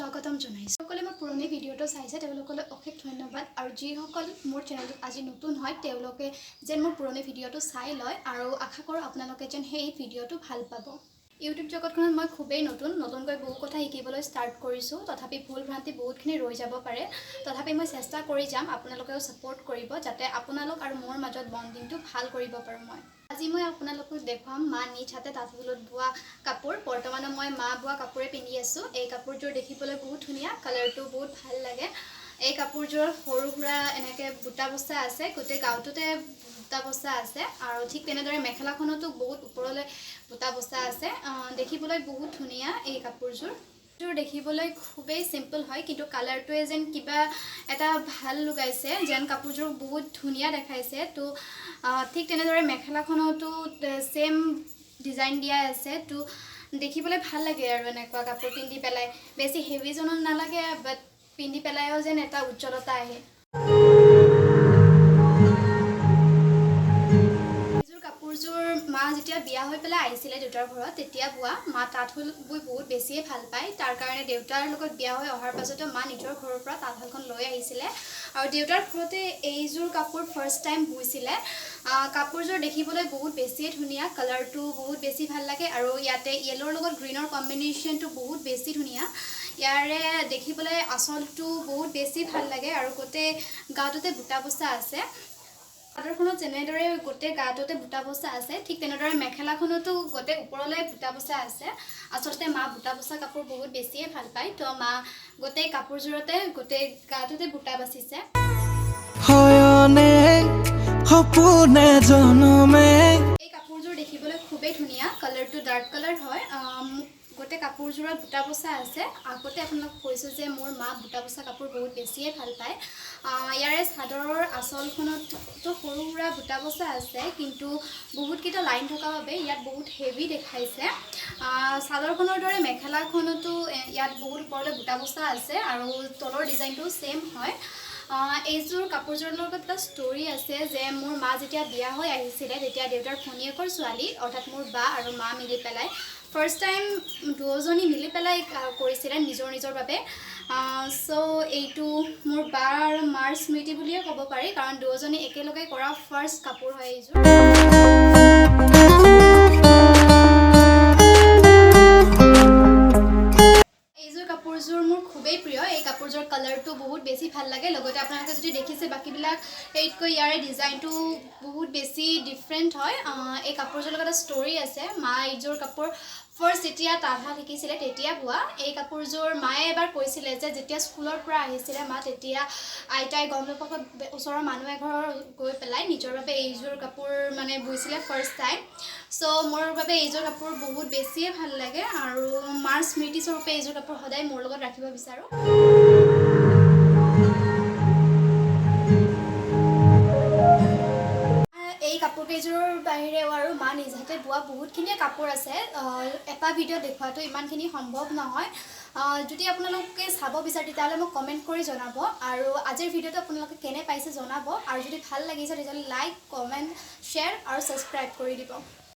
স্বাগতম জনাইছোঁ। সকলে মোৰ পুৰণি ভিডিঅ'টো চাইছে তেওঁলোকলৈ অশেষ ধন্যবাদ আৰু যিসকল মোৰ চেনেলটোত আজি নতুন হয় তেওঁলোকে যেন মোৰ পুৰণি ভিডিঅ'টো চাই লয় আৰু আশা কৰোঁ আপোনালোকে যেন সেই ভিডিঅ'টো ভাল পাব। ইউটিউব জগতখনত মই খুবেই নতুনকৈ বহু কথা শিকিবলৈ ষ্টাৰ্ট কৰিছোঁ। তথাপি ভুল ভ্ৰান্তি বহুতখিনি ৰৈ যাব পাৰে। তথাপি মই চেষ্টা কৰি যাম, আপোনালোকেও ছাপোৰ্ট কৰিব যাতে আপোনালোক আৰু মোৰ মাজত বণ্ডিংটো ভাল কৰিব পাৰোঁ মই। আজি মই আপোনালোকক দেখুৱাম মা নিজ হাতে তাঁতশালত বোৱা কাপোৰ। বৰ্তমান মই মা বোৱা কাপোৰে পিন্ধি আছোঁ। এই কাপোৰযোৰ দেখিবলৈ বহুত ধুনীয়া, কালাৰটো বহুত ভাল লাগে। এই কাপোৰযোৰত সৰু সুৰা এনেকৈ বুটা বচা আছে, গোটেই গাঁৱটোতে বুটা বচা আছে আৰু ঠিক তেনেদৰে মেখেলাখনতো বহুত ওপৰলৈ বুটা বচা আছে। দেখিবলৈ বহুত ধুনীয়া এই কাপোৰযোৰ দেখিবলৈ খুবেই চিম্পল হয়, কিন্তু কালাৰটোৱে যেন কিবা এটা ভাল লগাইছে, যেন কাপোৰযোৰ বহুত ধুনীয়া দেখাইছে। তো ঠিক তেনেদৰে মেখেলাখনতো সেম ডিজাইন দিয়া আছে। তো দেখিবলৈ ভাল লাগে আৰু এনেকুৱা কাপোৰ পিন্ধি পেলাই বেছি হেভি জনো নালাগে, বাট পিন্ধি পেলাইও যেন এটা উজ্জ্বলতা আহে। কাপোৰযোৰ মা যেতিয়া বিয়া হৈ পেলাই আহিছিলে দেউতাৰ ঘৰত তেতিয়া বোৱা। মা তাঁতশাল বৈ বহুত বেছিয়ে ভাল পায়, তাৰ কাৰণে দেউতাৰ লগত বিয়া হৈ অহাৰ পাছতো মা নিজৰ ঘৰৰ পৰা তাঁতশালখন লৈ আহিছিলে আৰু দেউতাৰ ঘৰতে এইযোৰ কাপোৰ ফাৰ্ষ্ট টাইম বৈছিলে। কাপোৰযোৰ দেখিবলৈ বহুত বেছিয়ে ধুনীয়া, কালাৰটো বহুত বেছি ভাল লাগে আৰু ইয়াতে য়েল্লোৰ লগত গ্ৰীণৰ কম্বিনেশ্যনটো বহুত বেছি ধুনীয়া। ইয়াৰে দেখিবলৈ আঁচলটো বহুত বেছি ভাল লাগে আৰু গোটেই গাটোতে বুটা বচা আছে। চাদৰখনত যেনেদৰে গোটেই গাটোতে বুটা বচা আছে, ঠিক তেনেদৰে মেখেলাখনতো গোটেই ওপৰলৈ বুটা বচা আছে। আচলতে মা বুটা বচা কাপোৰ বহুত বেছিয়ে ভাল পায়, তো মা গোটেই কাপোৰযোৰতে গোটেই গাটোতে বুটা বাচিছে। এই কাপোৰযোৰ দেখিবলৈ খুবেই ধুনীয়া, কালাৰটো ডাৰ্ক কালাৰ হয়। গোটেই কাপোৰযোৰত বুটা বচা আছে। আগতে আপোনাক কৈছোঁ যে মোৰ মা বুটা বচা কাপোৰ বহুত বেছিয়ে ভাল পায়। ইয়াৰে চাদৰৰ আঁচলখনতো সৰু সুৰা বুটা বচা আছে, কিন্তু বহুতকেইটা লাইন থকা বাবে ইয়াত বহুত হেভি দেখাইছে। চাদৰখনৰ দৰে মেখেলাখনতো ইয়াত বহুত ওপৰলৈ বুটা বচা আছে আৰু তলৰ ডিজাইনটো ছেম হয়। এইযোৰ কাপোৰযোৰৰ লগত এটা ষ্টৰি আছে যে মোৰ মা যেতিয়া বিয়া হৈ আহিছিলে তেতিয়া দেউতাৰ ভনীয়েকৰ ছোৱালী অৰ্থাৎ মোৰ বা আৰু মা মিলি পেলাই ফাৰ্ষ্ট টাইম দুয়োজনী মিলি পেলাই কৰিছিলে নিজৰ বাবে। চ' এইটো মোৰ বা আৰু মাৰ স্মৃতি বুলিয়ে ক'ব পাৰি, কাৰণ দুয়োজনী একেলগে কৰা ফাৰ্ষ্ট কাপোৰ হয় এইযোৰ। কাপোৰযোৰ মোৰ খুবেই প্ৰিয়। এই কাপোৰযোৰ কালাৰটো বহুত বেছি ভাল লাগে, লগতে আপোনালোকে যদি দেখিছে বাকীবিলাক এইতকৈ ইয়াৰে ডিজাইনটো বহুত বেছি ডিফাৰেণ্ট হয়। এই কাপোৰযোৰৰ লগত এটা ষ্টৰি আছে। মা এইযোৰ কাপোৰ ফাৰ্ষ্ট যেতিয়া তাঁতশাল শিকিছিলে তেতিয়া বোৱা। এই কাপোৰযোৰ মায়ে এবাৰ কৈছিলে যে যেতিয়া স্কুলৰ পৰা আহিছিলে মা তেতিয়া আইতাই গম নাপায় ওচৰৰ মানুহ এঘৰৰ গৈ পেলাই নিজৰ বাবে এইযোৰ কাপোৰ মানে বৈছিলে ফাৰ্ষ্ট টাইম। চ' মোৰ বাবে এইযোৰ কাপোৰ বহুত বেছিয়ে ভাল লাগে আৰু মাৰ স্মৃতিস্বৰূপে এইযোৰ কাপোৰ সদায় মোৰ লগত ৰাখিব বিচাৰোঁ। এই কাপোৰ কেইযোৰৰ বাহিৰেও আৰু মা নিজ হাতে বোৱা বহুতখিনিয়ে কাপোৰ আছে। এটা ভিডিঅ' দেখুৱাটো ইমানখিনি সম্ভৱ নহয়। যদি আপোনালোকে চাব বিচাৰে তেতিয়াহ'লে মোক কমেণ্ট কৰি জনাব আৰু আজিৰ ভিডিঅ'টো আপোনালোকে কেনে পাইছে জনাব আৰু যদি ভাল লাগিছে তেতিয়াহ'লে লাইক, কমেণ্ট, শ্বেয়াৰ আৰু ছাবস্ক্ৰাইব কৰি দিব।